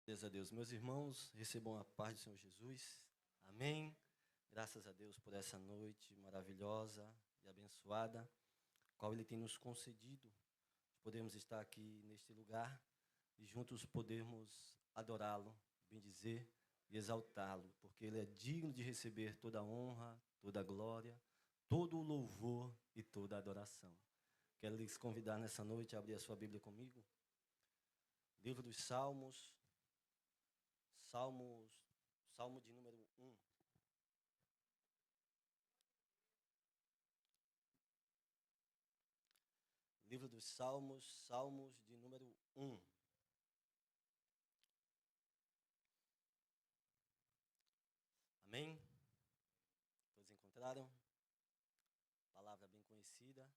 Graças a Deus. Meus irmãos, recebam a paz do Senhor Jesus. Amém. Graças a Deus por essa noite maravilhosa e abençoada, qual Ele tem nos concedido. Podemos estar aqui neste lugar e juntos podermos adorá-lo, bendizer e exaltá-lo, porque Ele é digno de receber toda a honra, toda a glória, todo o louvor e toda a adoração. Quero lhes convidar nessa noite a abrir a sua Bíblia comigo. Livro dos Salmos, Salmo de número 1. Livro dos Salmos de número 1. Amém? Todos encontraram? Palavra bem conhecida.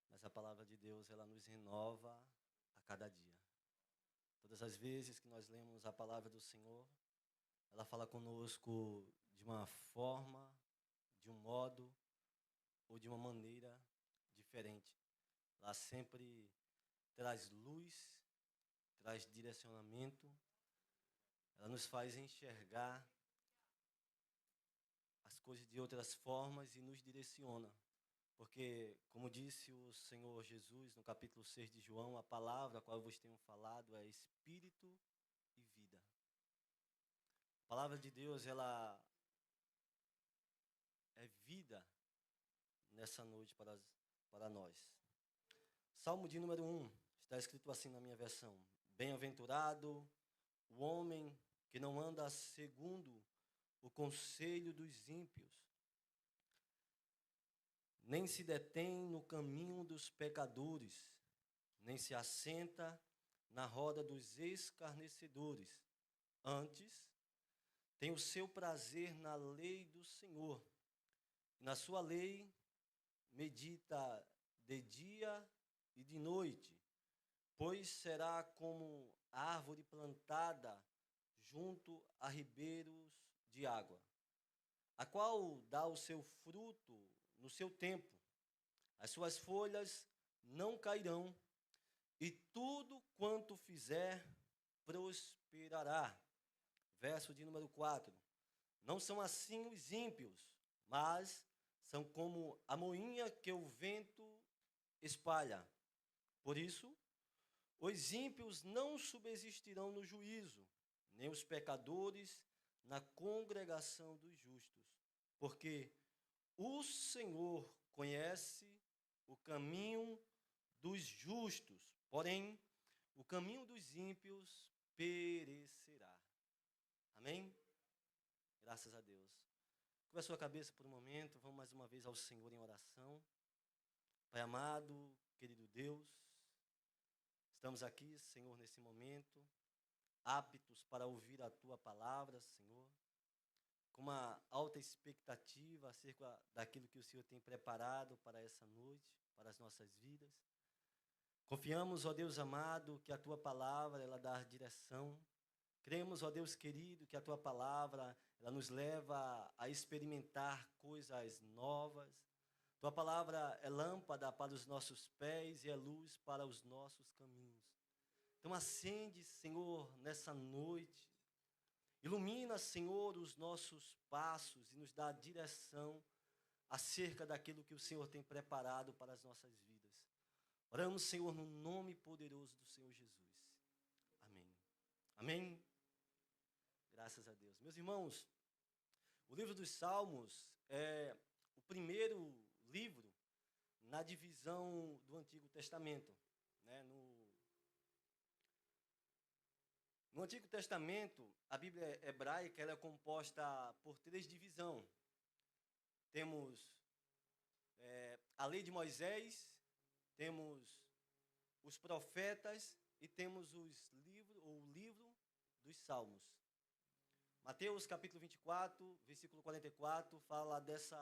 Mas a palavra de Deus, ela nos renova a cada dia. Todas as vezes que nós lemos a palavra do Senhor, ela fala conosco de uma forma, de um modo ou de uma maneira diferente. Ela sempre traz luz, traz direcionamento, ela nos faz enxergar as coisas de outras formas e nos direciona. Porque, como disse o Senhor Jesus no capítulo 6 de João, a palavra a qual eu vos tenho falado é Espírito e vida. A palavra de Deus, ela é vida nessa noite para nós. Salmo de número 1, está escrito assim na minha versão: Bem-aventurado o homem que não anda segundo o conselho dos ímpios, nem se detém no caminho dos pecadores, nem se assenta na roda dos escarnecedores. Antes, tem o seu prazer na lei do Senhor, e na sua lei medita de dia e de noite, pois será como árvore plantada junto a ribeiros de água, a qual dá o seu fruto no seu tempo, as suas folhas não cairão, e tudo quanto fizer prosperará. Verso de número 4. Não são assim os ímpios, mas são como a moinha que o vento espalha. Por isso, os ímpios não subsistirão no juízo, nem os pecadores na congregação dos justos. Porque o Senhor conhece o caminho dos justos, porém, o caminho dos ímpios perecerá. Amém? Graças a Deus. Curva a sua cabeça por um momento, vamos mais uma vez ao Senhor em oração. Pai amado, querido Deus, estamos aqui, Senhor, nesse momento, aptos para ouvir a Tua palavra, Senhor, com uma alta expectativa acerca daquilo que o Senhor tem preparado para essa noite, para as nossas vidas. Confiamos, ó Deus amado, que a Tua palavra, ela dá direção. Cremos, ó Deus querido, que a Tua palavra, ela nos leva a experimentar coisas novas. Tua palavra é lâmpada para os nossos pés e é luz para os nossos caminhos. Então acende, Senhor, nessa noite. Ilumina, Senhor, os nossos passos e nos dá direção acerca daquilo que o Senhor tem preparado para as nossas vidas. Oramos, Senhor, no nome poderoso do Senhor Jesus. Amém. Amém. Graças a Deus. Meus irmãos, o livro dos Salmos é o primeiro livro na divisão do Antigo Testamento. Né? No Antigo Testamento, a Bíblia hebraica ela é composta por 3 divisões. Temos a lei de Moisés, temos os profetas e temos o livro dos Salmos. Mateus capítulo 24, versículo 44, fala dessa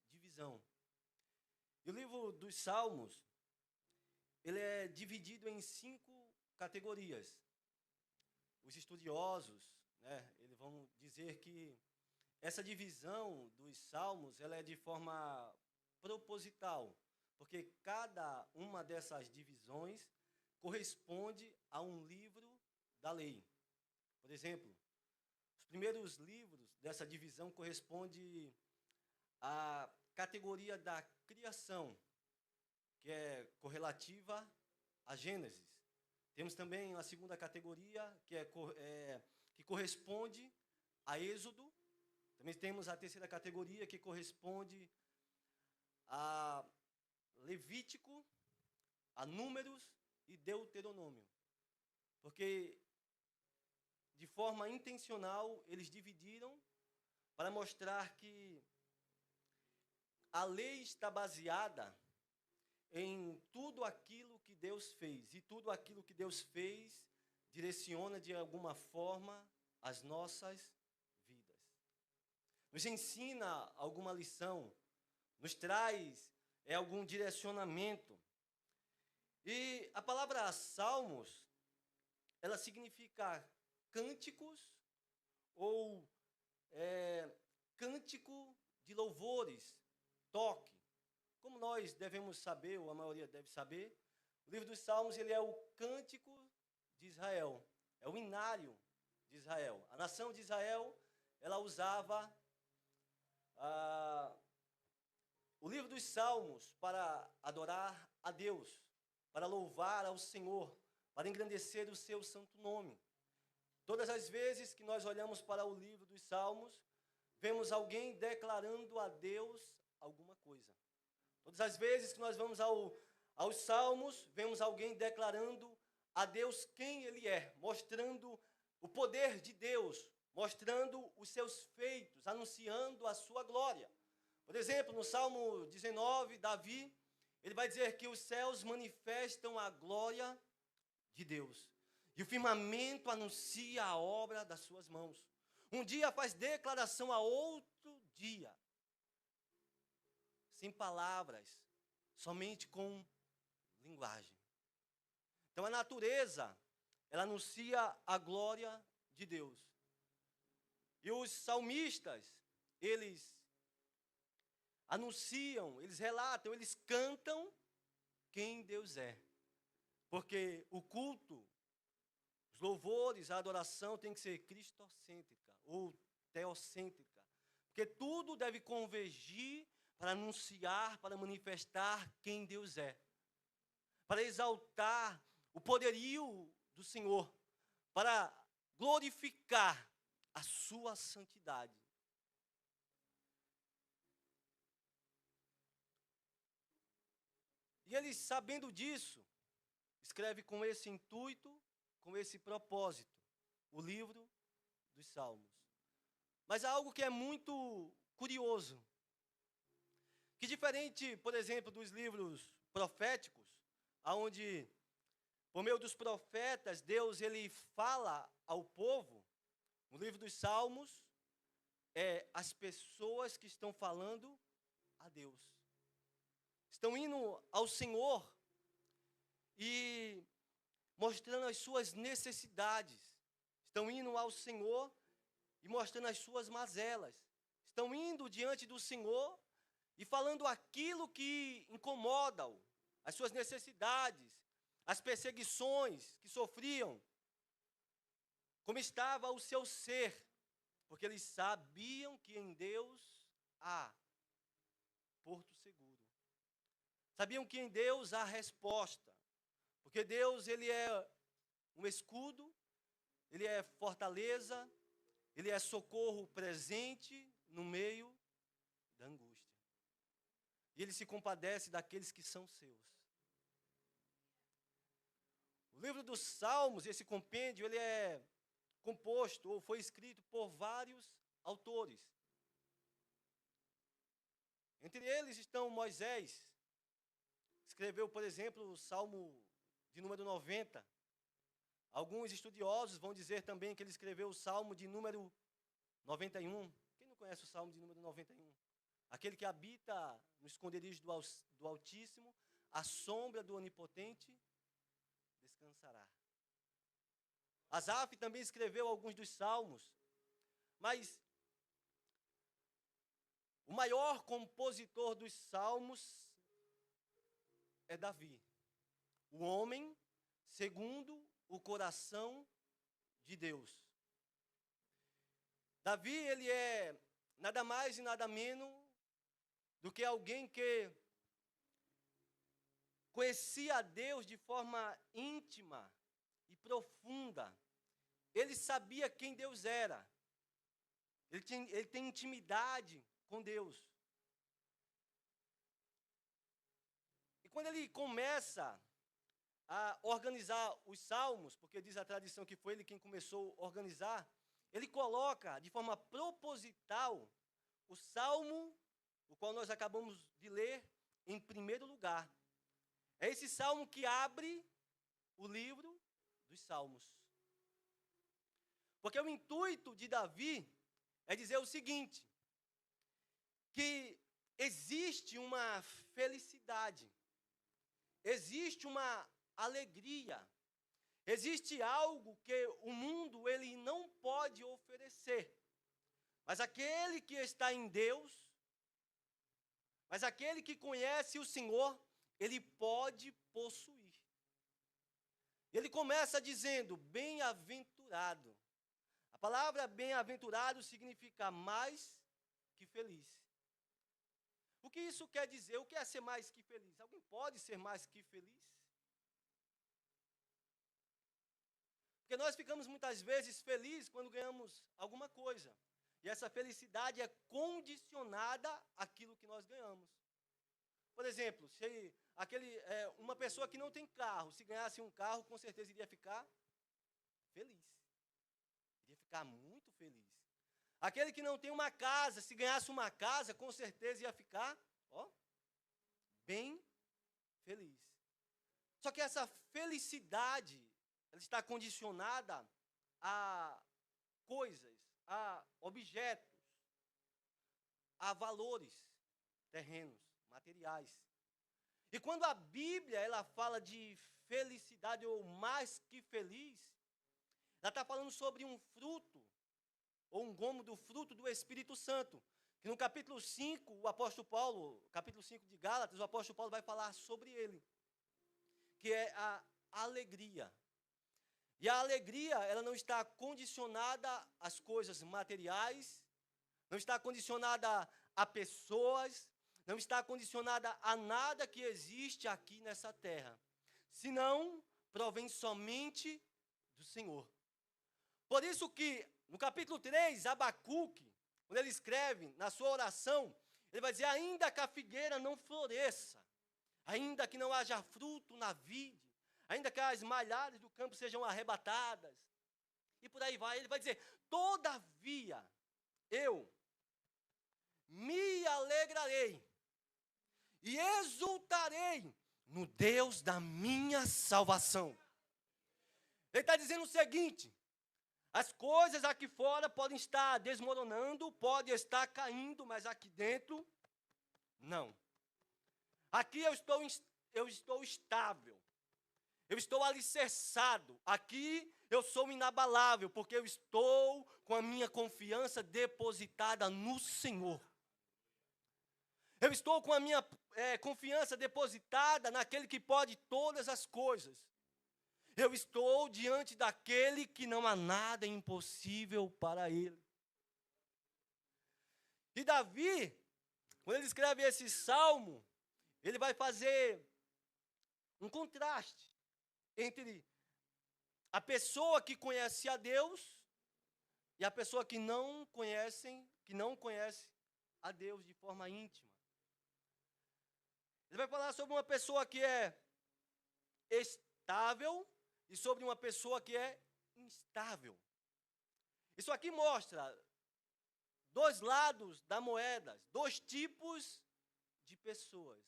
divisão. E o livro dos Salmos, ele é dividido em 5 categorias. Os estudiosos, eles vão dizer que essa divisão dos Salmos, ela é de forma proposital, porque cada uma dessas divisões corresponde a um livro da lei. Por exemplo, os primeiros livros dessa divisão correspondem à categoria da criação, que é correlativa a Gênesis. Temos também a segunda categoria, que corresponde a Êxodo. Também temos a terceira categoria, que corresponde a Levítico, a Números e Deuteronômio. Porque, de forma intencional, eles dividiram para mostrar que a lei está baseada em tudo aquilo que Deus fez. E tudo aquilo que Deus fez direciona de alguma forma as nossas vidas. Nos ensina alguma lição, nos traz algum direcionamento. E a palavra salmos, ela significa cânticos ou cântico de louvores, toque. Como nós devemos saber, ou a maioria deve saber, o livro dos Salmos ele é o cântico de Israel, é o inário de Israel. A nação de Israel, ela usava o livro dos Salmos para adorar a Deus, para louvar ao Senhor, para engrandecer o seu santo nome. Todas as vezes que nós olhamos para o livro dos Salmos, vemos alguém declarando a Deus alguma coisa. Todas as vezes que nós vamos aos Salmos, vemos alguém declarando a Deus quem Ele é, mostrando o poder de Deus, mostrando os seus feitos, anunciando a sua glória. Por exemplo, no Salmo 19, Davi, ele vai dizer que os céus manifestam a glória de Deus, e o firmamento anuncia a obra das suas mãos. Um dia faz declaração a outro dia, sem palavras, somente com linguagem. Então a natureza, ela anuncia a glória de Deus. E os salmistas, eles anunciam, eles relatam, eles cantam quem Deus é. Porque o culto, os louvores, a adoração tem que ser cristocêntrica ou teocêntrica. Porque tudo deve convergir para anunciar, para manifestar quem Deus é. Para exaltar o poderio do Senhor. Para glorificar a sua santidade. E eles, sabendo disso, escreve com esse intuito, com esse propósito, o livro dos Salmos. Mas há algo que é muito curioso, que diferente, por exemplo, dos livros proféticos, onde, por meio dos profetas, Deus ele fala ao povo, no livro dos Salmos, as pessoas que estão falando a Deus. Estão indo ao Senhor e mostrando as suas necessidades. Estão indo ao Senhor e mostrando as suas mazelas. Estão indo diante do Senhor e falando aquilo que incomoda-o, as suas necessidades, as perseguições que sofriam, como estava o seu ser, porque eles sabiam que em Deus há porto seguro. Sabiam que em Deus há resposta, porque Deus ele é um escudo, ele é fortaleza, ele é socorro presente no meio da angústia. E ele se compadece daqueles que são seus. O livro dos Salmos, esse compêndio, ele é composto ou foi escrito por vários autores. Entre eles estão Moisés, escreveu, por exemplo, o Salmo de número 90. Alguns estudiosos vão dizer também que ele escreveu o Salmo de número 91. Quem não conhece o Salmo de número 91? Aquele que habita no esconderijo do Altíssimo, à sombra do Onipotente, descansará. Asaf também escreveu alguns dos salmos, mas o maior compositor dos salmos é Davi, o homem segundo o coração de Deus. Davi, ele é nada mais e nada menos do que alguém que conhecia a Deus de forma íntima e profunda. Ele sabia quem Deus era. Ele tem intimidade com Deus. E quando ele começa a organizar os salmos, porque diz a tradição que foi ele quem começou a organizar, ele coloca de forma proposital o salmo, o qual nós acabamos de ler, em primeiro lugar. É esse salmo que abre o livro dos salmos. Porque o intuito de Davi é dizer o seguinte, que existe uma felicidade, existe uma alegria, existe algo que o mundo ele não pode oferecer. Mas aquele que está em Deus, mas aquele que conhece o Senhor, ele pode possuir. Ele começa dizendo, bem-aventurado. A palavra bem-aventurado significa mais que feliz. O que isso quer dizer? O que é ser mais que feliz? Alguém pode ser mais que feliz? Porque nós ficamos muitas vezes felizes quando ganhamos alguma coisa. E essa felicidade é condicionada àquilo que nós ganhamos. Por exemplo, se uma pessoa que não tem carro, se ganhasse um carro, com certeza iria ficar feliz. Iria ficar muito feliz. Aquele que não tem uma casa, se ganhasse uma casa, com certeza ia ficar, bem feliz. Só que essa felicidade, ela está condicionada a coisas, a objetos, a valores terrenos, materiais. E quando a Bíblia ela fala de felicidade ou mais que feliz, ela está falando sobre um fruto, ou um gomo do fruto do Espírito Santo. Que no capítulo 5, o apóstolo Paulo, capítulo 5 de Gálatas, o apóstolo Paulo vai falar sobre ele, que é a alegria. E a alegria, ela não está condicionada às coisas materiais, não está condicionada a pessoas, não está condicionada a nada que existe aqui nessa terra, senão provém somente do Senhor. Por isso que, no capítulo 3, Abacuque, quando ele escreve na sua oração, ele vai dizer, ainda que a figueira não floresça, ainda que não haja fruto na vide, ainda que as malhadas do campo sejam arrebatadas, e por aí vai, ele vai dizer, todavia, eu me alegrarei e exultarei no Deus da minha salvação. Ele está dizendo o seguinte, as coisas aqui fora podem estar desmoronando, podem estar caindo, mas aqui dentro, não. Aqui eu estou estável, eu estou alicerçado, aqui eu sou inabalável, porque eu estou com a minha confiança depositada no Senhor. Eu estou com a minha confiança depositada naquele que pode todas as coisas. Eu estou diante daquele que não há nada impossível para ele. E Davi, quando ele escreve esse salmo, ele vai fazer um contraste entre a pessoa que conhece a Deus e a pessoa que não conhece a Deus de forma íntima. Ele vai falar sobre uma pessoa que é estável e sobre uma pessoa que é instável. Isso aqui mostra dois lados da moeda, dois tipos de pessoas.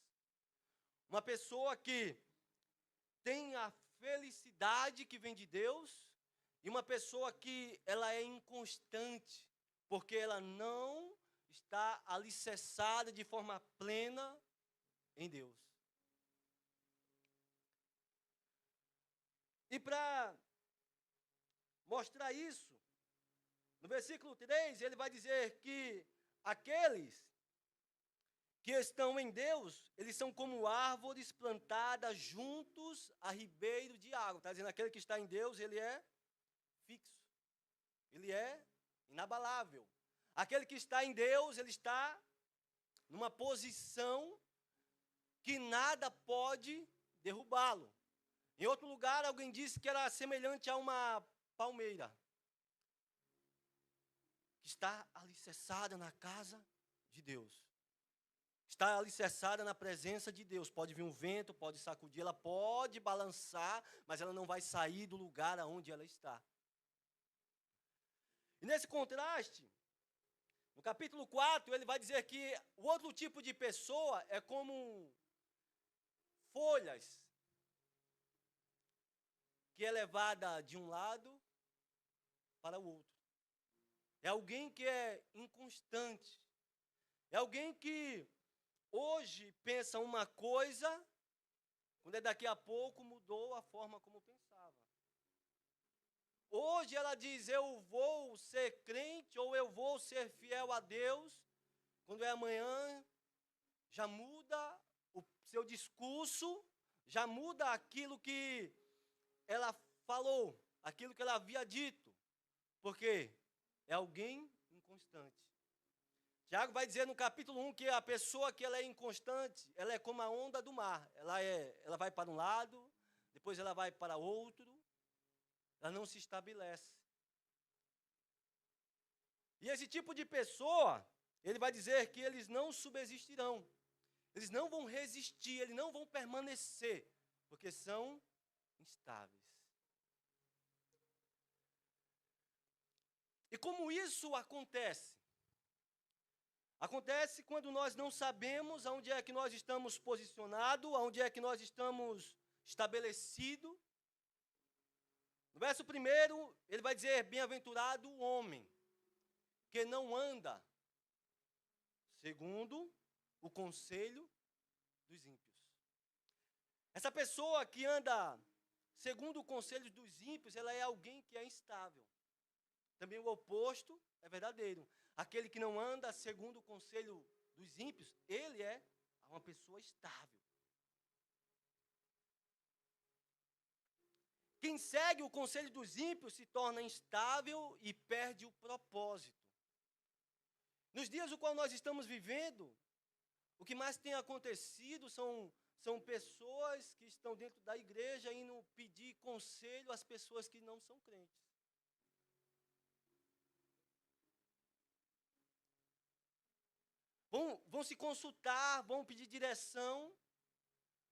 Uma pessoa que tem a felicidade que vem de Deus e uma pessoa que ela é inconstante, porque ela não está alicerçada de forma plena em Deus. E para mostrar isso, no versículo 3, ele vai dizer que aqueles que estão em Deus, eles são como árvores plantadas juntos a ribeiro de água. Está dizendo, aquele que está em Deus, ele é fixo. Ele é inabalável. Aquele que está em Deus, ele está numa posição que nada pode derrubá-lo. Em outro lugar, alguém disse que era semelhante a uma palmeira, que está alicerçada na casa de Deus. Está alicerçada na presença de Deus. Pode vir um vento, pode sacudir, ela pode balançar, mas ela não vai sair do lugar aonde ela está. E nesse contraste, no capítulo 4, ele vai dizer que o outro tipo de pessoa é como folhas, que é levada de um lado para o outro. É alguém que é inconstante. É alguém que hoje pensa uma coisa, quando é daqui a pouco mudou a forma como pensava. Hoje ela diz, eu vou ser crente ou eu vou ser fiel a Deus. Quando é amanhã, já muda o seu discurso, já muda aquilo que ela falou, aquilo que ela havia dito. Porque é alguém inconstante. Tiago vai dizer no capítulo 1 que a pessoa que ela é inconstante, ela é como a onda do mar. Ela vai para um lado, depois ela vai para outro, ela não se estabelece. E esse tipo de pessoa, ele vai dizer que eles não subsistirão. Eles não vão resistir, eles não vão permanecer, porque são instáveis. E como isso acontece? Acontece quando nós não sabemos aonde é que nós estamos posicionados, aonde é que nós estamos estabelecidos. No verso 1, ele vai dizer, bem-aventurado o homem, que não anda segundo o conselho dos ímpios. Essa pessoa que anda segundo o conselho dos ímpios, ela é alguém que é instável. Também o oposto é verdadeiro. Aquele que não anda segundo o conselho dos ímpios, ele é uma pessoa estável. Quem segue o conselho dos ímpios se torna instável e perde o propósito. Nos dias no qual nós estamos vivendo, o que mais tem acontecido são pessoas que estão dentro da igreja indo pedir conselho às pessoas que não são crentes. Vão se consultar, vão pedir direção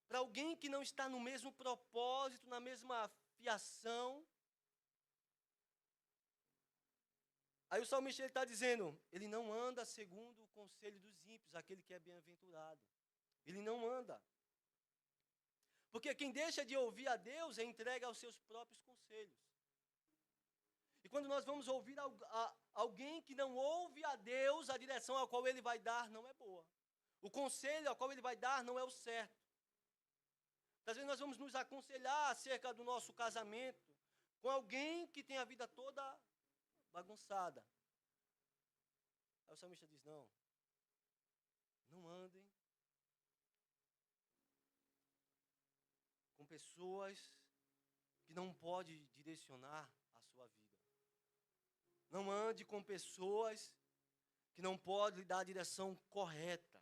para alguém que não está no mesmo propósito, na mesma fiação. Aí o salmista está dizendo, ele não anda segundo o conselho dos ímpios, aquele que é bem-aventurado. Ele não anda. Porque quem deixa de ouvir a Deus é entregue aos seus próprios conselhos. E quando nós vamos ouvir alguém que não ouve a Deus, a direção a qual ele vai dar não é boa. O conselho a qual ele vai dar não é o certo. Às vezes nós vamos nos aconselhar acerca do nosso casamento com alguém que tem a vida toda bagunçada. Aí o salmista diz, não andem com pessoas que não podem direcionar a sua vida. Não ande com pessoas que não podem lhe dar a direção correta.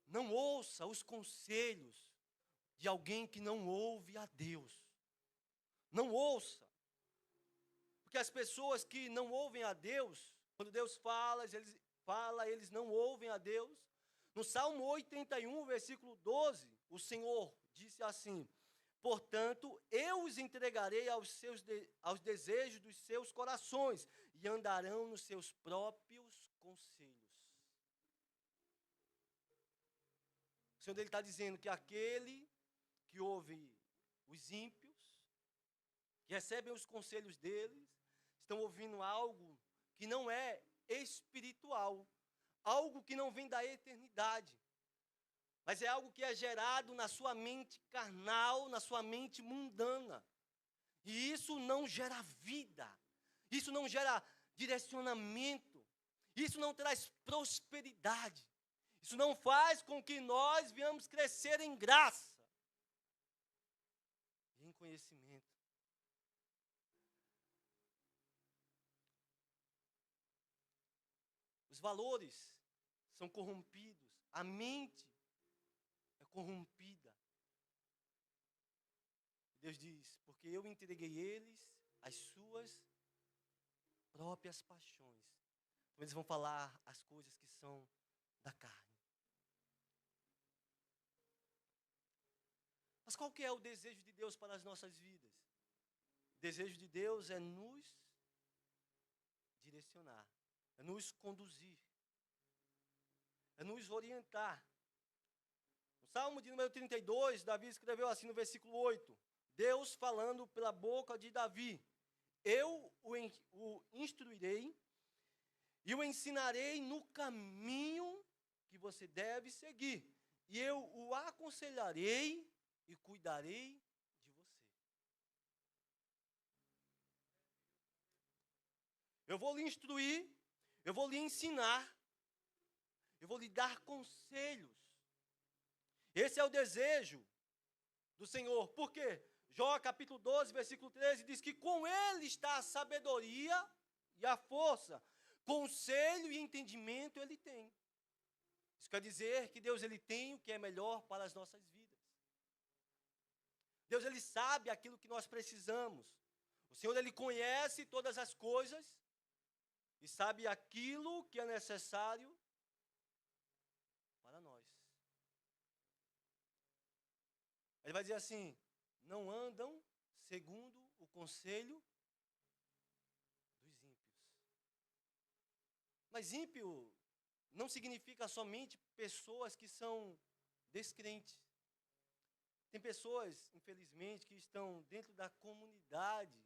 Não ouça os conselhos de alguém que não ouve a Deus. Não ouça. Porque as pessoas que não ouvem a Deus, quando Deus fala, eles não ouvem a Deus. No Salmo 81, versículo 12, o Senhor disse assim, portanto, eu os entregarei aos desejos dos seus corações e andarão nos seus próprios conselhos. O Senhor está dizendo que aquele que ouve os ímpios, que recebem os conselhos deles, estão ouvindo algo que não é espiritual, algo que não vem da eternidade, mas é algo que é gerado na sua mente carnal, na sua mente mundana. E isso não gera vida, isso não gera direcionamento, isso não traz prosperidade, isso não faz com que nós venhamos crescer em graça e em conhecimento. valores são corrompidos, a mente é corrompida. Deus diz, porque eu entreguei eles às suas próprias paixões. Então eles vão falar as coisas que são da carne. Mas qual que é o desejo de Deus para as nossas vidas? O desejo de Deus é nos direcionar, é nos conduzir, é nos orientar. No Salmo de número 32, Davi escreveu assim no versículo 8, Deus falando pela boca de Davi, eu o instruirei e o ensinarei no caminho que você deve seguir, e eu o aconselharei e cuidarei de você. Eu vou lhe instruir, eu vou lhe ensinar, eu vou lhe dar conselhos. Esse é o desejo do Senhor. Por quê? Jó capítulo 12, versículo 13, diz que com ele está a sabedoria e a força. Conselho e entendimento ele tem. Isso quer dizer que Deus ele tem o que é melhor para as nossas vidas. Deus ele sabe aquilo que nós precisamos. O Senhor ele conhece todas as coisas e sabe aquilo que é necessário para nós. Ele vai dizer assim, não andam segundo o conselho dos ímpios. Mas ímpio não significa somente pessoas que são descrentes. Tem pessoas, infelizmente, que estão dentro da comunidade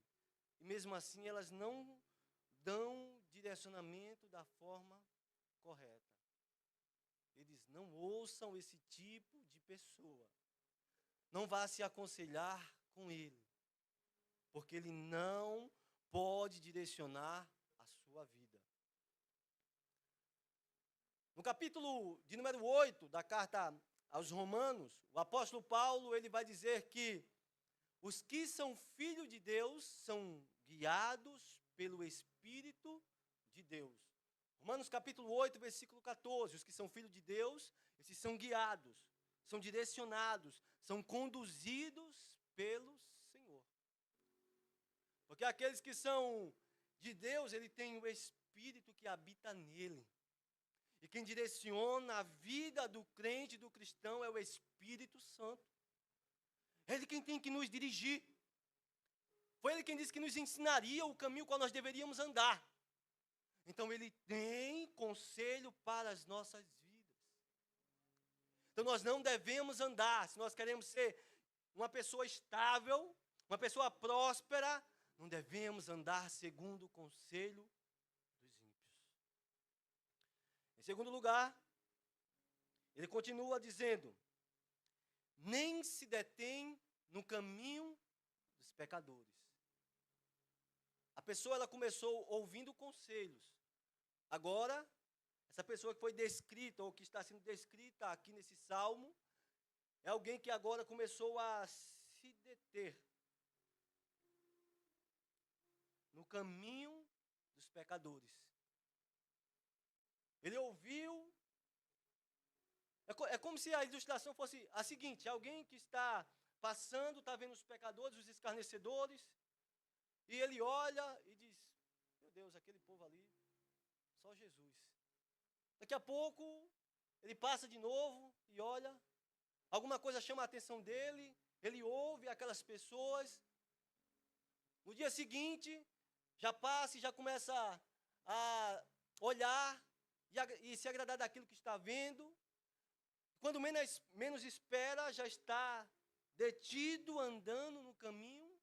e mesmo assim elas não dão direcionamento da forma correta. Eles não ouçam esse tipo de pessoa. Não vá se aconselhar com ele, porque ele não pode direcionar a sua vida. No capítulo de número 8 da carta aos Romanos, o apóstolo Paulo ele vai dizer que os que são filhos de Deus são guiados pelo Espírito de Deus. Romanos capítulo 8, versículo 14, os que são filhos de Deus, esses são guiados, são direcionados, são conduzidos pelo Senhor. Porque aqueles que são de Deus, ele tem o Espírito que habita nele. E quem direciona a vida do crente, do cristão, é o Espírito Santo. Ele quem tem que nos dirigir. Foi ele quem disse que nos ensinaria o caminho qual nós deveríamos andar. Então ele tem conselho para as nossas vidas. Então nós não devemos andar, se nós queremos ser uma pessoa estável, uma pessoa próspera, não devemos andar segundo o conselho dos ímpios. Em segundo lugar, ele continua dizendo, nem se detém no caminho dos pecadores. A pessoa ela começou ouvindo conselhos. Agora, essa pessoa que foi descrita, ou que está sendo descrita aqui nesse salmo, é alguém que agora começou a se deter no caminho dos pecadores. Ele ouviu. É como se a ilustração fosse a seguinte: alguém que está passando, está vendo os pecadores, os escarnecedores, e ele olha e diz, meu Deus, aquele povo ali, só Jesus. Daqui a pouco, ele passa de novo e olha, alguma coisa chama a atenção dele, ele ouve aquelas pessoas. No dia seguinte, já passa e já começa a olhar e se agradar daquilo que está vendo. Quando menos espera, já está detido, andando no caminho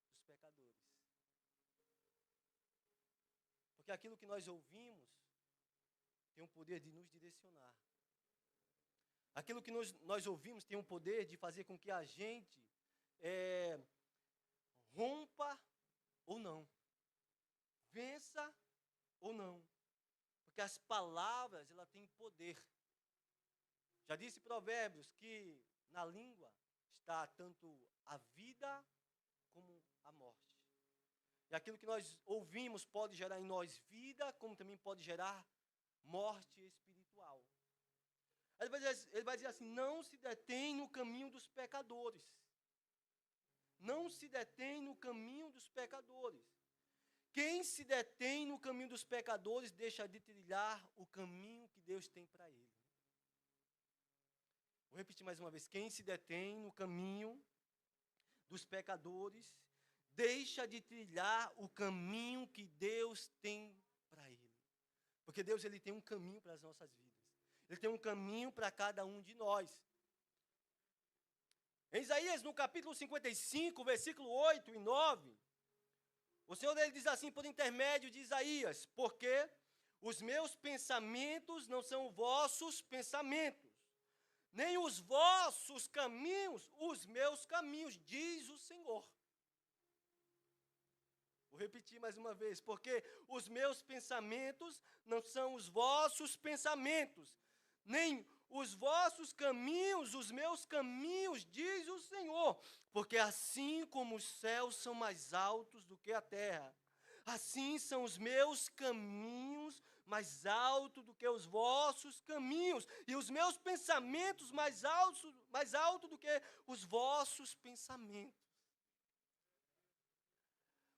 dos pecadores. Porque aquilo que nós ouvimos tem o poder de nos direcionar. Aquilo que nós ouvimos tem o poder de fazer com que a gente rompa ou não, vença ou não. Porque as palavras, ela têm poder. Já disse Provérbios que na língua está tanto a vida como a morte. E aquilo que nós ouvimos pode gerar em nós vida, como também pode gerar morte espiritual. Ele vai dizer assim, não se detém no caminho dos pecadores. Não se detém no caminho dos pecadores. Quem se detém no caminho dos pecadores deixa de trilhar o caminho que Deus tem para ele. Vou repetir mais uma vez. Quem se detém no caminho dos pecadores deixa de trilhar o caminho que Deus tem para ele. Porque Deus ele tem um caminho para as nossas vidas. Ele tem um caminho para cada um de nós. Em Isaías, no capítulo 55, versículo 8 e 9, o Senhor ele diz assim por intermédio de Isaías, porque os meus pensamentos não são vossos pensamentos, nem os vossos caminhos, os meus caminhos, diz o Senhor. Vou repetir mais uma vez, porque os meus pensamentos não são os vossos pensamentos, nem os vossos caminhos, os meus caminhos, diz o Senhor. Porque assim como os céus são mais altos do que a terra, assim são os meus caminhos mais altos do que os vossos caminhos, e os meus pensamentos mais altos do que os vossos pensamentos.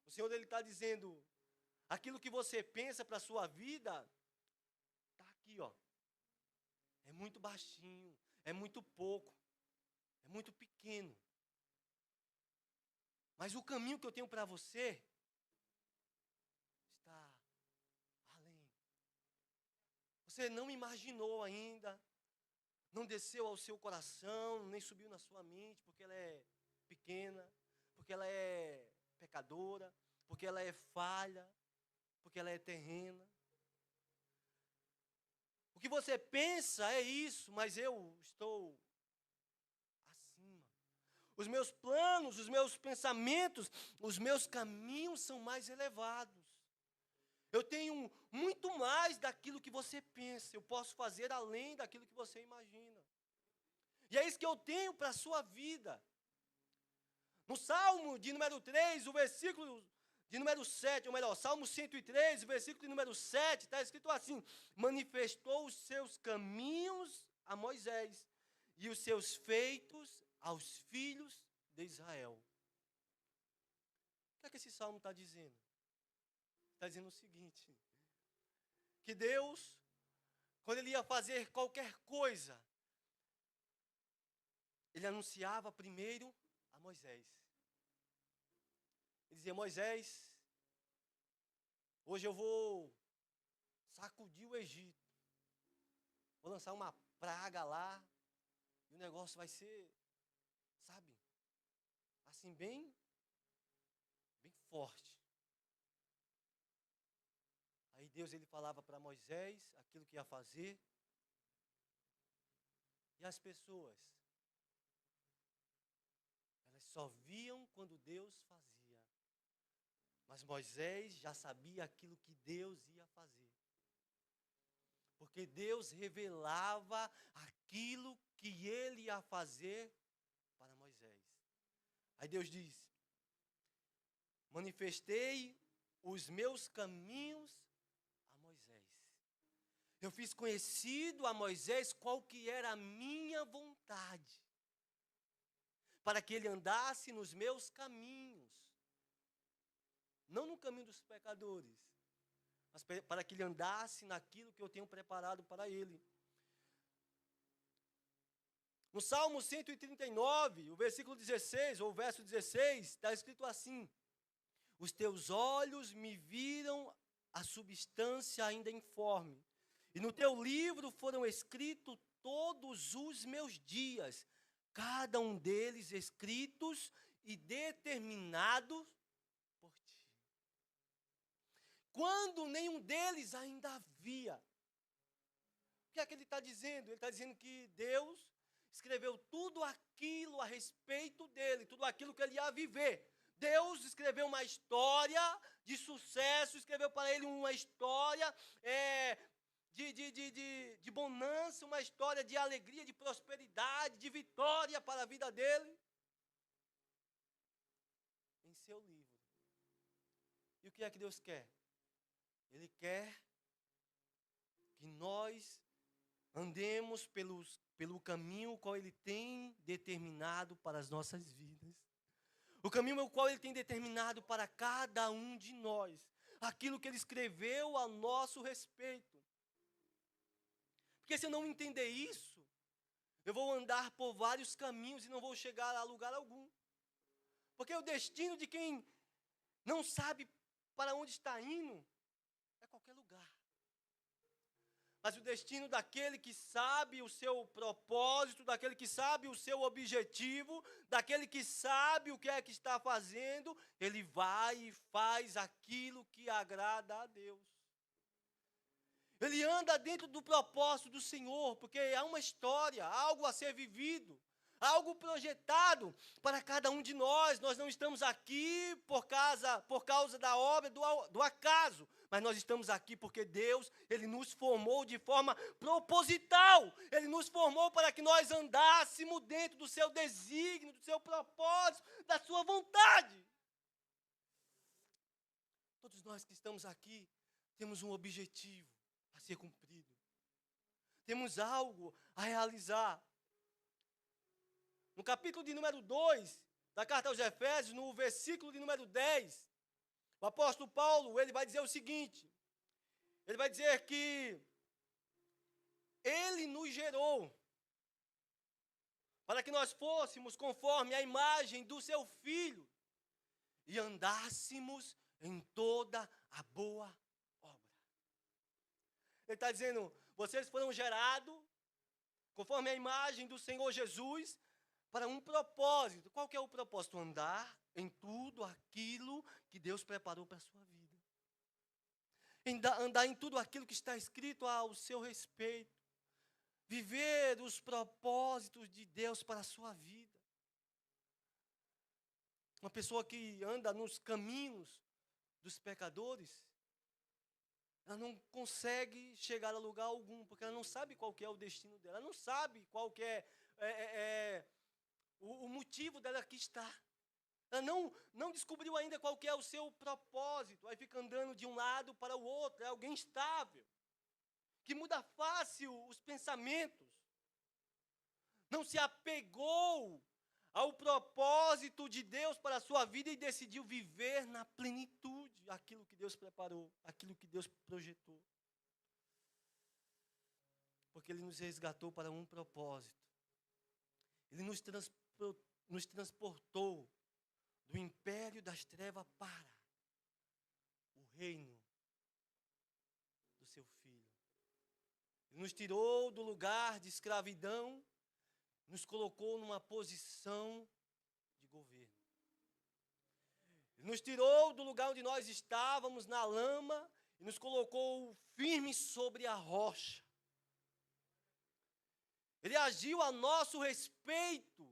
O Senhor ele está dizendo, aquilo que você pensa para a sua vida, está aqui, ó. É muito baixinho, é muito pouco, é muito pequeno. Mas o caminho que eu tenho para você está além. Você não imaginou ainda, não desceu ao seu coração, nem subiu na sua mente, porque ela é pequena, porque ela é pecadora, porque ela é falha, porque ela é terrena. O que você pensa é isso, mas eu estou acima. Os meus planos, os meus pensamentos, os meus caminhos são mais elevados. Eu tenho muito mais daquilo que você pensa. Eu posso fazer além daquilo que você imagina. E é isso que eu tenho para a sua vida. No Salmo de número 3, o versículo de número 7, ou melhor, Salmo 103, o versículo de número 7, está escrito assim: manifestou os seus caminhos a Moisés e os seus feitos aos filhos de Israel. O que é que esse salmo está dizendo? Está dizendo o seguinte, que Deus, quando ele ia fazer qualquer coisa, ele anunciava primeiro a Moisés. Ele dizia, Moisés, hoje eu vou sacudir o Egito. Vou lançar uma praga lá, e o negócio vai ser, sabe, assim bem forte. Aí Deus ele falava para Moisés aquilo que ia fazer. E as pessoas, elas só viam quando Deus fazia. Mas Moisés já sabia aquilo que Deus ia fazer. Porque Deus revelava aquilo que ele ia fazer para Moisés. Aí Deus diz, manifestei os meus caminhos a Moisés. Eu fiz conhecido a Moisés qual que era a minha vontade, para que ele andasse nos meus caminhos, não no caminho dos pecadores, mas para que ele andasse naquilo que eu tenho preparado para ele. No Salmo 139, o versículo 16, ou o verso 16, está escrito assim, os teus olhos me viram a substância ainda informe, e no teu livro foram escritos todos os meus dias, cada um deles escritos e determinados por ti. Quando nenhum deles ainda havia. O que é que ele está dizendo? Ele está dizendo que Deus escreveu tudo aquilo a respeito dele, tudo aquilo que ele ia viver. Deus escreveu uma história de sucesso, escreveu para ele uma história de bonança, uma história de alegria, de prosperidade, de vitória para a vida dele. Em seu livro. E o que é que Deus quer? Ele quer que nós andemos pelo caminho qual Ele tem determinado para as nossas vidas. O caminho o qual Ele tem determinado para cada um de nós. Aquilo que Ele escreveu a nosso respeito. Porque se eu não entender isso, eu vou andar por vários caminhos e não vou chegar a lugar algum. Porque o destino de quem não sabe para onde está indo é qualquer lugar. Mas o destino daquele que sabe o seu propósito, daquele que sabe o seu objetivo, daquele que sabe o que é que está fazendo, ele vai e faz aquilo que agrada a Deus. Ele anda dentro do propósito do Senhor, porque há uma história, algo a ser vivido, algo projetado para cada um de nós. Nós não estamos aqui por causa da obra do acaso, mas nós estamos aqui porque Deus, Ele nos formou de forma proposital. Ele nos formou para que nós andássemos dentro do seu desígnio, do seu propósito, da sua vontade. Todos nós que estamos aqui temos um objetivo a ser cumprido. Temos algo a realizar. No capítulo de número 2 da carta aos Efésios, no versículo de número 10, o apóstolo Paulo, ele vai dizer o seguinte, ele vai dizer que ele nos gerou para que nós fôssemos conforme a imagem do seu Filho e andássemos em toda a boa obra. Ele está dizendo, vocês foram gerados conforme a imagem do Senhor Jesus para um propósito. Qual que é o propósito? Andar em tudo aquilo que Deus preparou para a sua vida. Andar em tudo aquilo que está escrito ao seu respeito. Viver os propósitos de Deus para a sua vida. Uma pessoa que anda nos caminhos dos pecadores, ela não consegue chegar a lugar algum, porque ela não sabe qual que é o destino dela, ela não sabe qual que é o motivo dela aqui estar. Ela não descobriu ainda qual que é o seu propósito, aí fica andando de um lado para o outro, é alguém instável, que muda fácil os pensamentos, não se apegou ao propósito de Deus para a sua vida e decidiu viver na plenitude aquilo que Deus preparou, aquilo que Deus projetou. Porque Ele nos resgatou para um propósito. Ele nos transportou do império das trevas para o reino do seu Filho. Ele nos tirou do lugar de escravidão, nos colocou numa posição de governo. Ele nos tirou do lugar onde nós estávamos, na lama, e nos colocou firmes sobre a rocha. Ele agiu a nosso respeito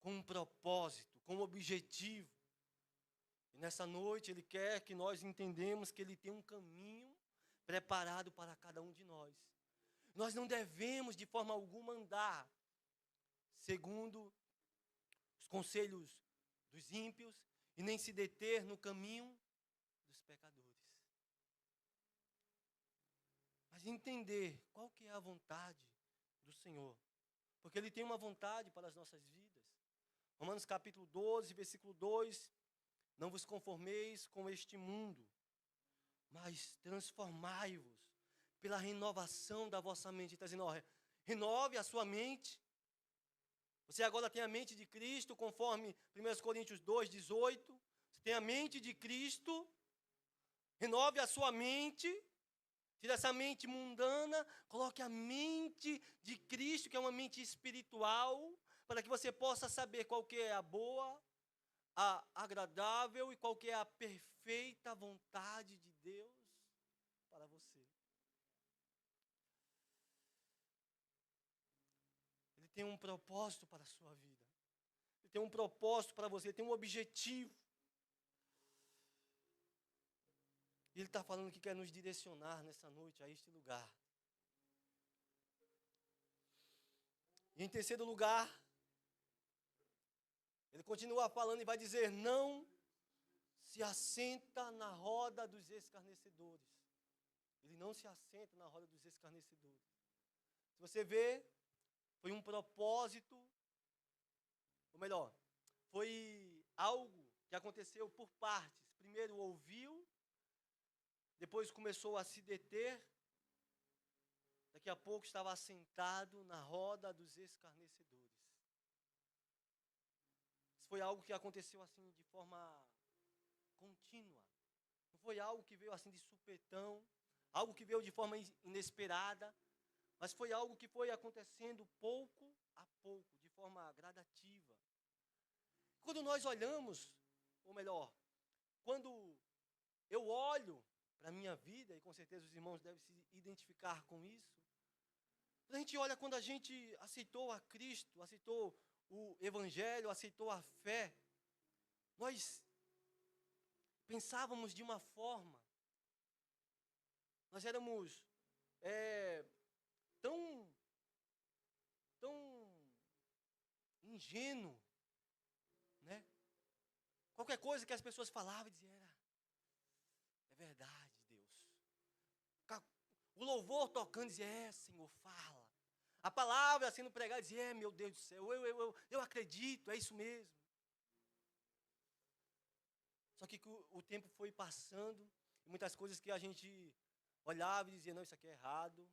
com um propósito, com um objetivo. E nessa noite Ele quer que nós entendamos que Ele tem um caminho preparado para cada um de nós. Nós não devemos de forma alguma andar segundo os conselhos dos ímpios e nem se deter no caminho dos pecadores. Mas entender qual que é a vontade do Senhor. Porque Ele tem uma vontade para as nossas vidas. Romanos capítulo 12, versículo 2. Não vos conformeis com este mundo, mas transformai-vos pela renovação da vossa mente. Ele está dizendo, renove a sua mente. Você agora tem a mente de Cristo, conforme 1 Coríntios 2, 18. Você tem a mente de Cristo. Renove a sua mente. Tira essa mente mundana, coloque a mente de Cristo, que é uma mente espiritual, para que você possa saber qual que é a boa, a agradável e qual que é a perfeita vontade de Deus para você. Ele tem um propósito para a sua vida. Ele tem um propósito para você, ele tem um objetivo. Ele está falando que quer nos direcionar nessa noite a este lugar. E em terceiro lugar, ele continua falando e vai dizer, não se assenta na roda dos escarnecedores. Ele não se assenta na roda dos escarnecedores. Se você vê, foi um propósito, ou melhor, foi algo que aconteceu por partes. Primeiro ouviu, depois começou a se deter, daqui a pouco estava assentado na roda dos escarnecedores. Isso foi algo que aconteceu assim de forma contínua. Não foi algo que veio assim de supetão, algo que veio de forma inesperada, mas foi algo que foi acontecendo pouco a pouco, de forma gradativa. Quando nós olhamos, ou melhor, quando eu olho para a minha vida, e com certeza os irmãos devem se identificar com isso, quando a gente olha, quando a gente aceitou a Cristo, aceitou o Evangelho, aceitou a fé, nós pensávamos de uma forma, nós éramos tão ingênuo, né? Qualquer coisa que as pessoas falavam, diziam, é verdade, Deus. O louvor tocando, dizia, Senhor, fala. A palavra sendo pregada, dizia, meu Deus do céu, eu acredito, é isso mesmo. Só que o tempo foi passando, e muitas coisas que a gente olhava e dizia, não, isso aqui é errado,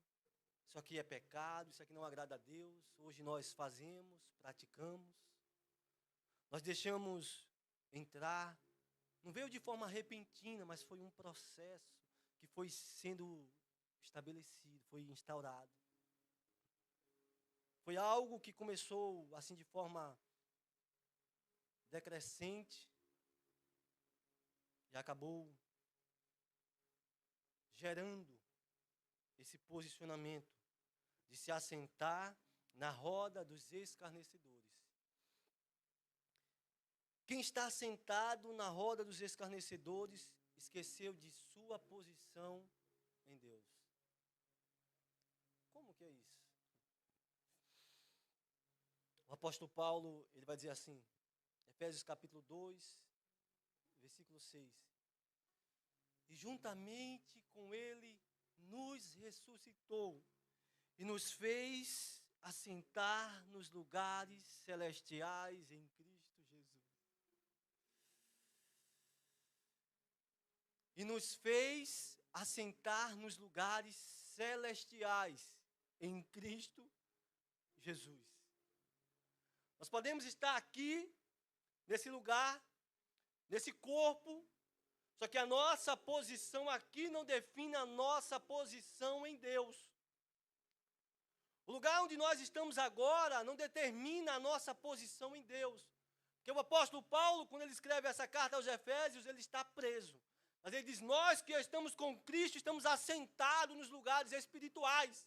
isso aqui é pecado, isso aqui não agrada a Deus. Hoje nós fazemos, praticamos, nós deixamos entrar. Não veio de forma repentina, mas foi um processo que foi sendo estabelecido, foi instaurado. Foi algo que começou assim de forma decrescente e acabou gerando esse posicionamento de se assentar na roda dos escarnecedores. Quem está sentado na roda dos escarnecedores esqueceu de sua posição em Deus. Como que é isso? O apóstolo Paulo, ele vai dizer assim, Efésios capítulo 2, versículo 6. E juntamente com ele nos ressuscitou e nos fez assentar nos lugares celestiais em Cristo Jesus. E nos fez assentar nos lugares celestiais em Cristo Jesus. Nós podemos estar aqui, nesse lugar, nesse corpo, só que a nossa posição aqui não define a nossa posição em Deus. O lugar onde nós estamos agora não determina a nossa posição em Deus. Porque o apóstolo Paulo, quando ele escreve essa carta aos Efésios, ele está preso. Mas ele diz, nós que estamos com Cristo, estamos assentados nos lugares espirituais.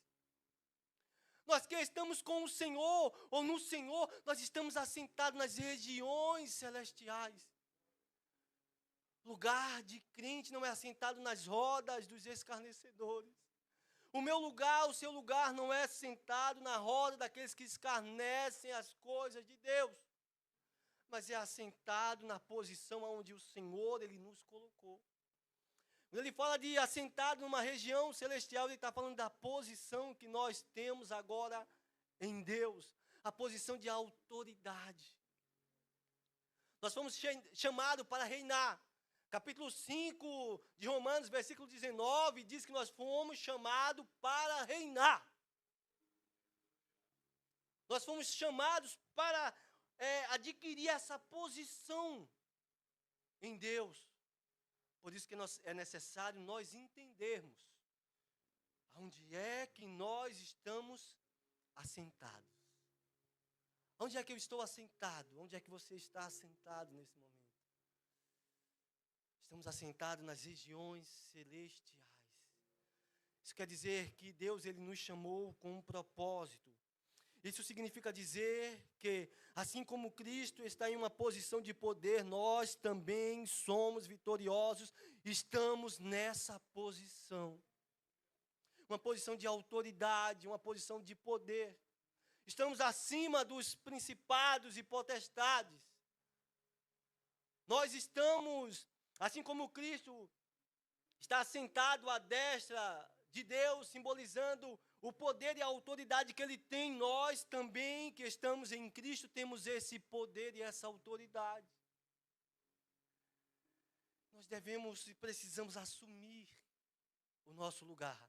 Nós que estamos com o Senhor, ou no Senhor, nós estamos assentados nas regiões celestiais. Lugar de crente não é assentado nas rodas dos escarnecedores. O meu lugar, o seu lugar não é sentado na roda daqueles que escarnecem as coisas de Deus. Mas é assentado na posição onde o Senhor, Ele nos colocou. Quando ele fala de assentado numa região celestial, ele está falando da posição que nós temos agora em Deus. A posição de autoridade. Nós fomos chamados para reinar. Capítulo 5 de Romanos, versículo 19, diz que nós fomos chamados para reinar. Nós fomos chamados para adquirir essa posição em Deus. Por isso que é necessário nós entendermos onde é que nós estamos assentados. Onde é que eu estou assentado? Onde é que você está assentado nesse momento? Estamos assentados nas regiões celestiais. Isso quer dizer que Deus ele nos chamou com um propósito. Isso significa dizer que, assim como Cristo está em uma posição de poder, nós também somos vitoriosos, estamos nessa posição. Uma posição de autoridade, uma posição de poder. Estamos acima dos principados e potestades. Nós estamos Assim como Cristo está sentado à destra de Deus, simbolizando o poder e a autoridade que Ele tem, nós também, que estamos em Cristo, temos esse poder e essa autoridade. Nós devemos e precisamos assumir o nosso lugar.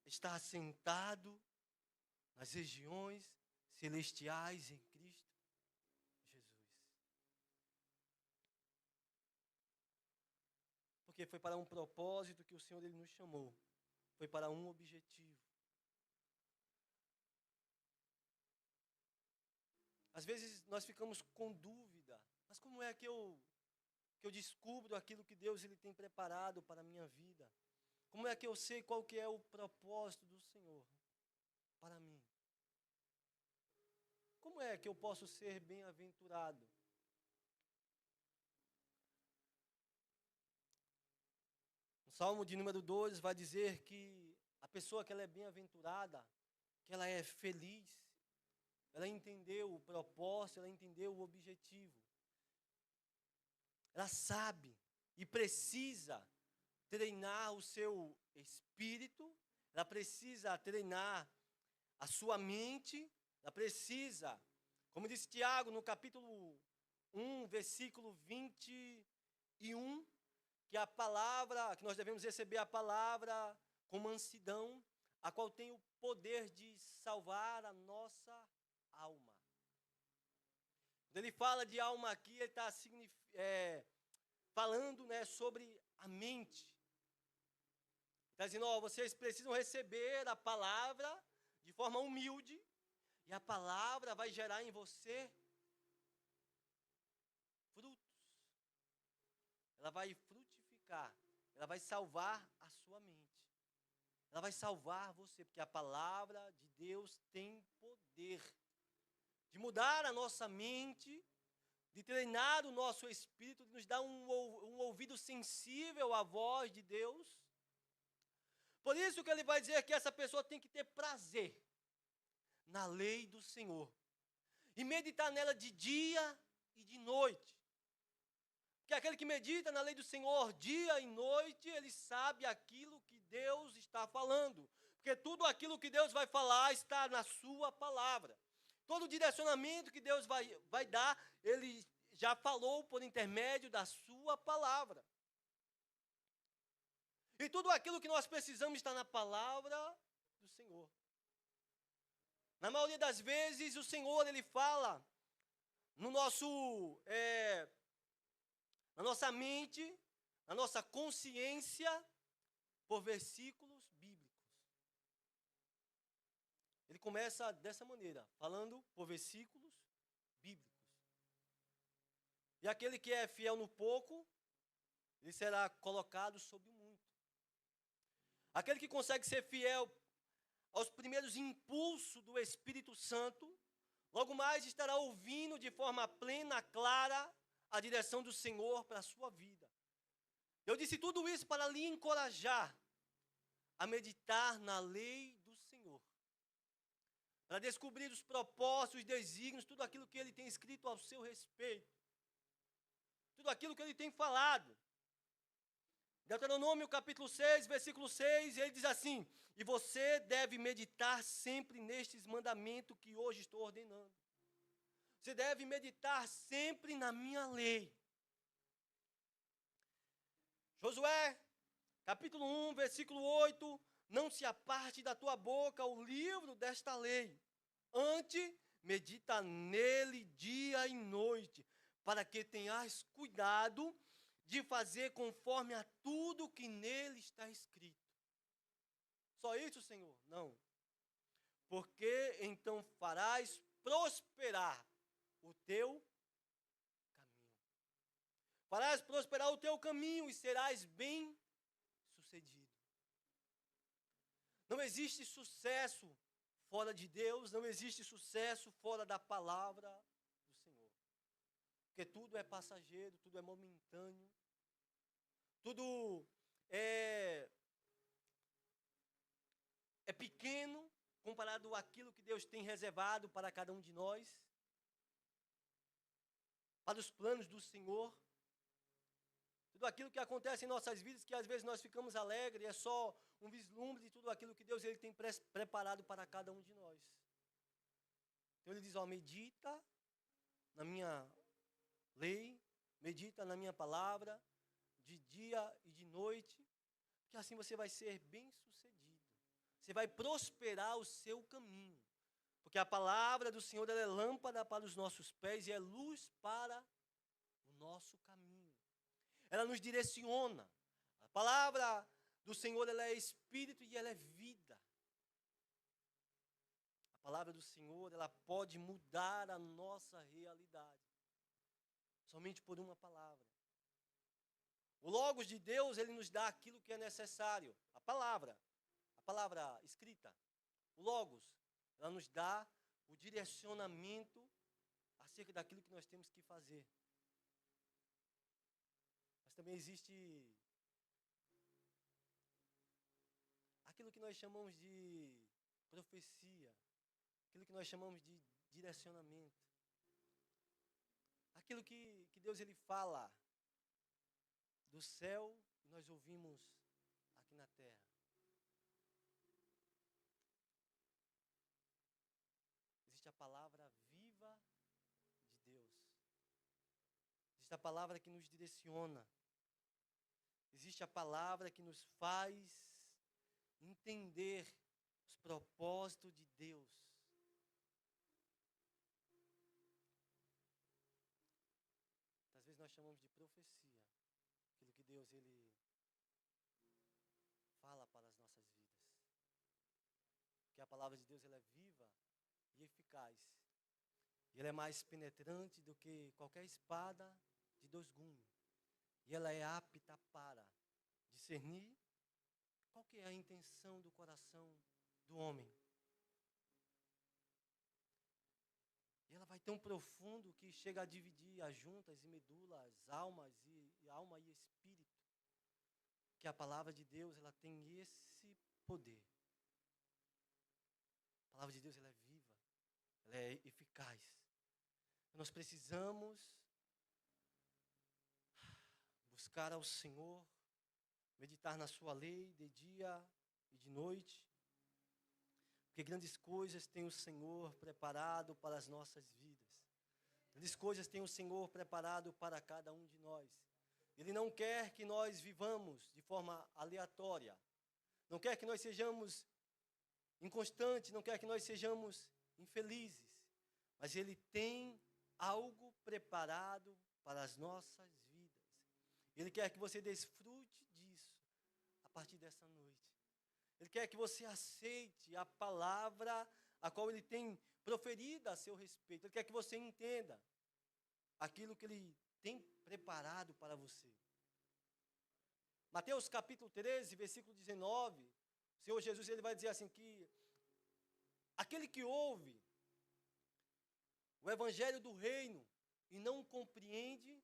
Estar sentado nas regiões celestiais em Cristo Jesus. Porque foi para um propósito que o Senhor ele nos chamou. Foi para um objetivo. Às vezes nós ficamos com dúvida. Mas como é que eu descubro aquilo que Deus ele tem preparado para a minha vida? Como é que eu sei qual que é o propósito do Senhor para mim? Como é que eu posso ser bem-aventurado? O Salmo de número 2 vai dizer que a pessoa que ela é bem-aventurada, que ela é feliz, ela entendeu o propósito, ela entendeu o objetivo. Ela sabe e precisa treinar o seu espírito, ela precisa treinar a sua mente, ela precisa, como disse Tiago no capítulo 1, versículo 21, que a palavra, que nós devemos receber a palavra com mansidão, a qual tem o poder de salvar a nossa alma. Quando ele fala de alma aqui, ele está falando, né, sobre a mente. Está dizendo, vocês precisam receber a palavra de forma humilde, e a palavra vai gerar em você frutos. Ela vai frutificar, ela vai salvar a sua mente. Ela vai salvar você, porque a palavra de Deus tem poder de mudar a nossa mente, de treinar o nosso espírito, de nos dar um ouvido sensível à voz de Deus. Por isso que ele vai dizer que essa pessoa tem que ter prazer na lei do Senhor e meditar nela de dia e de noite. Porque aquele que medita na lei do Senhor dia e noite, ele sabe aquilo que Deus está falando. Porque tudo aquilo que Deus vai falar está na sua palavra. Todo o direcionamento que Deus vai dar, Ele já falou por intermédio da sua palavra. E tudo aquilo que nós precisamos está na palavra do Senhor. Na maioria das vezes, o Senhor, Ele fala no na nossa mente, na nossa consciência, por versículos bíblicos. Ele começa dessa maneira, falando por versículos bíblicos. E aquele que é fiel no pouco, ele será colocado sobre o muito. Aquele que consegue ser fiel aos primeiros impulsos do Espírito Santo, logo mais estará ouvindo de forma plena, clara, a direção do Senhor para a sua vida. Eu disse tudo isso para lhe encorajar a meditar na lei do Senhor, para descobrir os propósitos, os desígnios, tudo aquilo que Ele tem escrito ao seu respeito, tudo aquilo que Ele tem falado. Deuteronômio capítulo 6, versículo 6, ele diz assim: e você deve meditar sempre nestes mandamentos que hoje estou ordenando. Você deve meditar sempre na minha lei. Josué, capítulo 1, versículo 8, não se aparte da tua boca o livro desta lei. Antes, medita nele dia e noite, para que tenhas cuidado de fazer conforme a tudo que nele está escrito. Só isso, Senhor? Não. Porque então farás prosperar o teu caminho. Farás prosperar o teu caminho e serás bem-sucedido. Não existe sucesso fora de Deus, não existe sucesso fora da palavra do Senhor. Porque tudo é passageiro, tudo é momentâneo, tudo é pequeno comparado àquilo que Deus tem reservado para cada um de nós, para os planos do Senhor. tudo aquilo que acontece em nossas vidas, que às vezes nós ficamos alegres, é só um vislumbre de tudo aquilo que Deus ele tem preparado para cada um de nós. Então ele diz, medita na minha lei, medita na minha palavra, de dia e de noite, que assim você vai ser bem-sucedido. Você vai prosperar o seu caminho. Porque a palavra do Senhor ela é lâmpada para os nossos pés e é luz para o nosso caminho. Ela nos direciona. A palavra do Senhor ela é espírito e ela é vida. A palavra do Senhor ela pode mudar a nossa realidade. Somente por uma palavra. O Logos de Deus, ele nos dá aquilo que é necessário. A palavra escrita, o Logos, ela nos dá o direcionamento acerca daquilo que nós temos que fazer. Mas também existe aquilo que nós chamamos de profecia, aquilo que nós chamamos de direcionamento. Aquilo que Deus ele fala do céu e nós ouvimos aqui na terra. Existe a palavra viva de Deus. Existe a palavra que nos direciona. Existe a palavra que nos faz entender os propósitos de Deus. Às vezes nós chamamos de profecia. Aquilo que Deus ele fala para as nossas vidas. Porque a palavra de Deus ela é viva e eficaz. E ela é mais penetrante do que qualquer espada de dois gumes. E ela é apta para discernir qual que é a intenção do coração do homem. E ela vai tão profundo que chega a dividir as juntas e medulas, alma e espírito. Que a palavra de Deus ela tem esse poder. A palavra de Deus ela é viva, ela é eficaz. Nós precisamos buscar ao Senhor, meditar na sua lei de dia e de noite, porque grandes coisas tem o Senhor preparado para as nossas vidas. Grandes coisas tem o Senhor preparado para cada um de nós. Ele não quer que nós vivamos de forma aleatória. Não quer que nós sejamos inconstantes, não quer que nós sejamos infelizes. Mas Ele tem algo preparado para as nossas vidas. Ele quer que você desfrute disso a partir dessa noite. Ele quer que você aceite a palavra a qual Ele tem proferido a seu respeito. Ele quer que você entenda aquilo que Ele tem preparado para você. Mateus capítulo 13, versículo 19, o Senhor Jesus ele vai dizer assim que aquele que ouve o evangelho do reino e não compreende,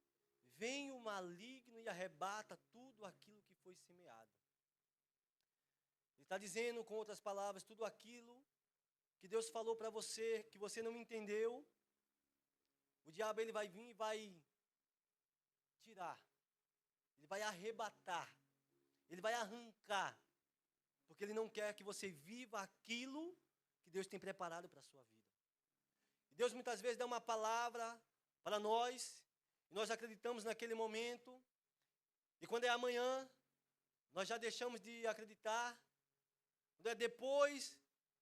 vem o maligno e arrebata tudo aquilo que foi semeado. Ele está dizendo, com outras palavras, tudo aquilo que Deus falou para você, que você não entendeu, o diabo ele vai vir e vai tirar, ele vai arrebatar, ele vai arrancar, porque ele não quer que você viva aquilo que Deus tem preparado para a sua vida. E Deus muitas vezes dá uma palavra para nós, e nós acreditamos naquele momento, e quando é amanhã, nós já deixamos de acreditar, quando é depois,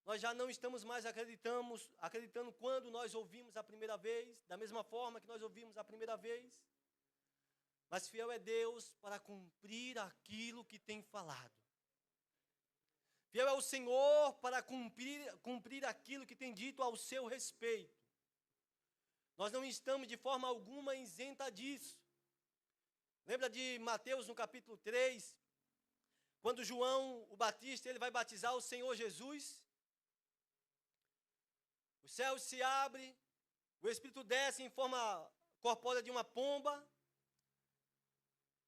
nós já não estamos mais acreditando quando nós ouvimos a primeira vez, da mesma forma que nós ouvimos a primeira vez. Mas fiel é Deus para cumprir aquilo que tem falado. Fiel é o Senhor para cumprir aquilo que tem dito ao seu respeito. Nós não estamos de forma alguma isenta disso. Lembra de Mateus no capítulo 3, quando João, o Batista, ele vai batizar o Senhor Jesus? Os céus se abrem, o Espírito desce em forma corpórea de uma pomba,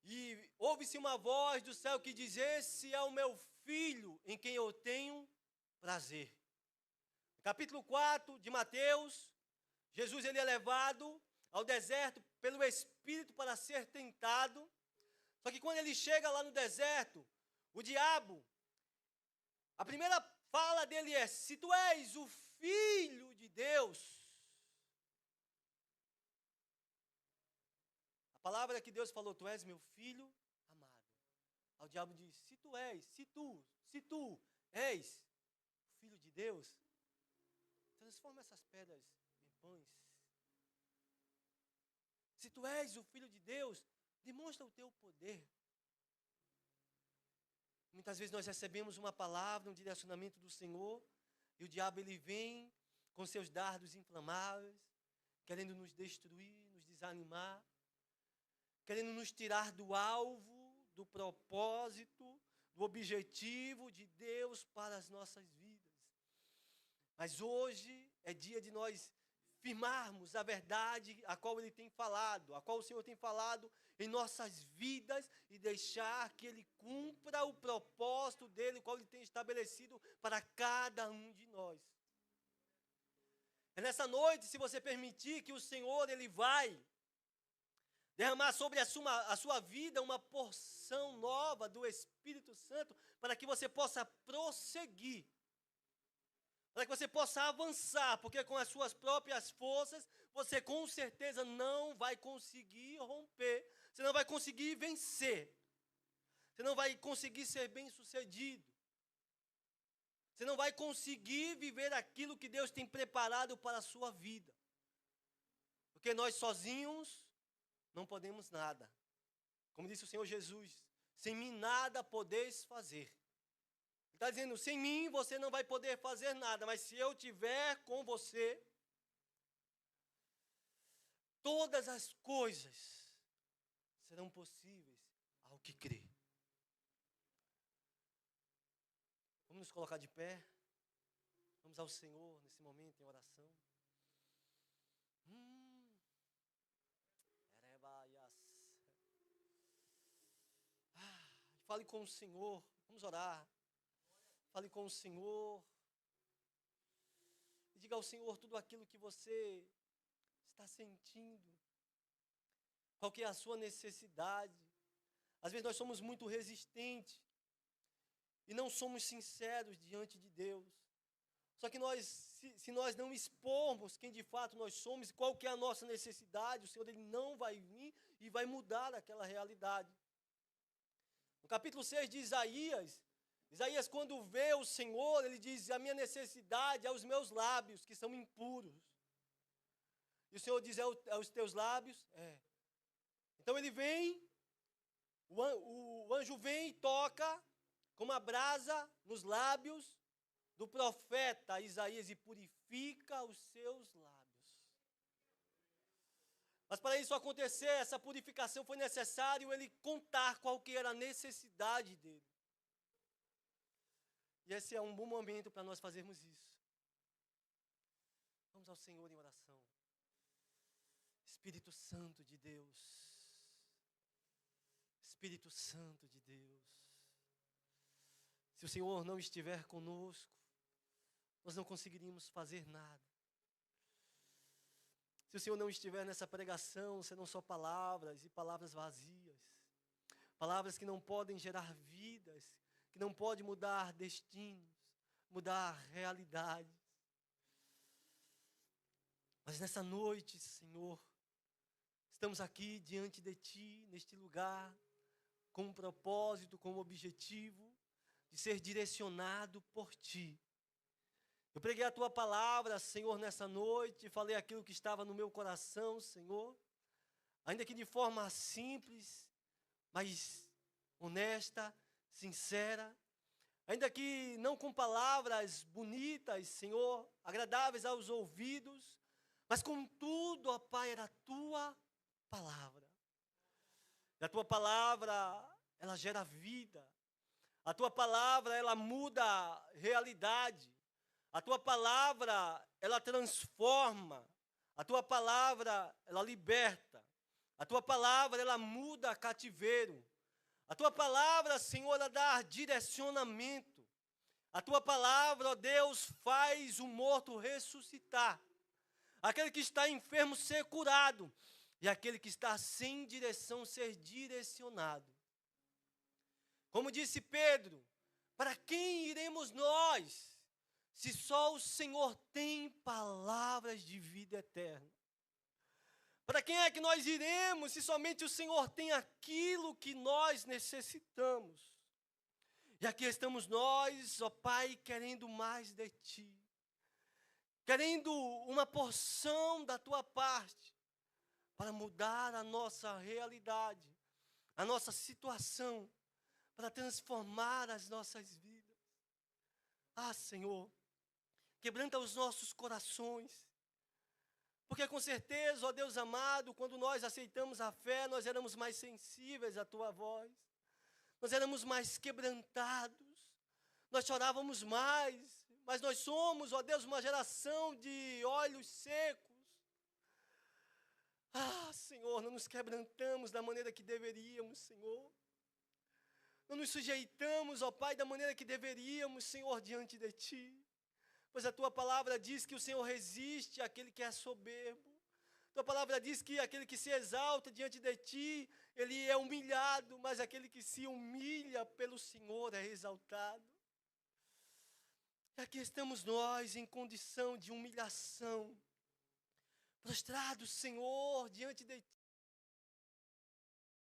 e ouve-se uma voz do céu que diz: esse é o meu filho em quem eu tenho prazer. No capítulo 4 de Mateus, Jesus ele é levado ao deserto pelo Espírito para ser tentado. Só que quando ele chega lá no deserto, o diabo, a primeira fala dele é: se tu és o Filho de Deus. A palavra que Deus falou: tu és meu filho amado. Aí o diabo diz: se tu és o Filho de Deus, transforma essas pedras em pães. Se tu és o Filho de Deus, demonstra o teu poder. Muitas vezes nós recebemos uma palavra, um direcionamento do Senhor, e o diabo ele vem com seus dardos inflamáveis, querendo nos destruir, nos desanimar, querendo nos tirar do alvo, do propósito, do objetivo de Deus para as nossas vidas. Mas hoje é dia de nós firmarmos a verdade a qual Ele tem falado, a qual o Senhor tem falado em nossas vidas e deixar que Ele cumpra o propósito dEle, o qual Ele tem estabelecido para cada um de nós. É nessa noite, se você permitir, que o Senhor Ele vai derramar sobre a sua vida uma porção nova do Espírito Santo para que você possa prosseguir, para que você possa avançar, porque com as suas próprias forças, você com certeza não vai conseguir romper, você não vai conseguir vencer, você não vai conseguir ser bem-sucedido, você não vai conseguir viver aquilo que Deus tem preparado para a sua vida, porque nós sozinhos não podemos nada. Como disse o Senhor Jesus: sem mim nada podeis fazer. Ele está dizendo: sem mim você não vai poder fazer nada, mas se eu estiver com você, todas as coisas serão possíveis ao que crê. Vamos nos colocar de pé. Vamos ao Senhor nesse momento em oração. Fale com o Senhor. Vamos orar. Fale com o Senhor. E diga ao Senhor tudo aquilo que você está sentindo. Qual que é a sua necessidade? Às vezes nós somos muito resistentes e não somos sinceros diante de Deus. Só que se nós não expormos quem de fato nós somos, qual que é a nossa necessidade, o Senhor Ele não vai vir e vai mudar aquela realidade. No capítulo 6 de Isaías, quando vê o Senhor, ele diz: a minha necessidade é os meus lábios, que são impuros. E o Senhor diz: é os teus lábios? É. Então ele vem, o anjo vem e toca com uma brasa nos lábios do profeta Isaías e purifica os seus lábios. Mas para isso acontecer, essa purificação, foi necessário ele contar qual que era a necessidade dele. E esse é um bom momento para nós fazermos isso. Vamos ao Senhor em oração. Espírito Santo de Deus. Espírito Santo de Deus. Se o Senhor não estiver conosco, nós não conseguiríamos fazer nada. Se o Senhor não estiver nessa pregação, serão só palavras e palavras vazias. Palavras que não podem gerar vidas, que não podem mudar destinos, mudar realidades. Mas nessa noite, Senhor, estamos aqui diante de Ti, neste lugar, com um propósito, com um objetivo de ser direcionado por Ti. Eu preguei a Tua palavra, Senhor, nessa noite, falei aquilo que estava no meu coração, Senhor, ainda que de forma simples, mas honesta, sincera, ainda que não com palavras bonitas, Senhor, agradáveis aos ouvidos, mas contudo, ó Pai, era a Tua palavra. E a Tua palavra, ela gera vida. A Tua palavra, ela muda a realidade. A Tua palavra, ela transforma. A Tua palavra, ela liberta. A Tua palavra, ela muda cativeiro. A Tua palavra, Senhor, ela dá direcionamento. A Tua palavra, ó Deus, faz o morto ressuscitar. Aquele que está enfermo ser curado. E aquele que está sem direção ser direcionado. Como disse Pedro, para quem iremos nós, se só o Senhor tem palavras de vida eterna? Para quem é que nós iremos, se somente o Senhor tem aquilo que nós necessitamos? E aqui estamos nós, ó Pai, querendo mais de Ti, querendo uma porção da Tua parte, para mudar a nossa realidade, a nossa situação, para transformar as nossas vidas. Ah, Senhor, quebranta os nossos corações, porque com certeza, ó Deus amado, quando nós aceitamos a fé, nós éramos mais sensíveis à Tua voz, nós éramos mais quebrantados, nós chorávamos mais, mas nós somos, ó Deus, uma geração de olhos secos. Ah, Senhor, não nos quebrantamos da maneira que deveríamos, Senhor. Não nos sujeitamos, ó Pai, da maneira que deveríamos, Senhor, diante de Ti. Pois a Tua palavra diz que o Senhor resiste àquele que é soberbo. Tua palavra diz que aquele que se exalta diante de Ti, ele é humilhado, mas aquele que se humilha pelo Senhor é exaltado. E aqui estamos nós em condição de humilhação, prostrados, Senhor, diante de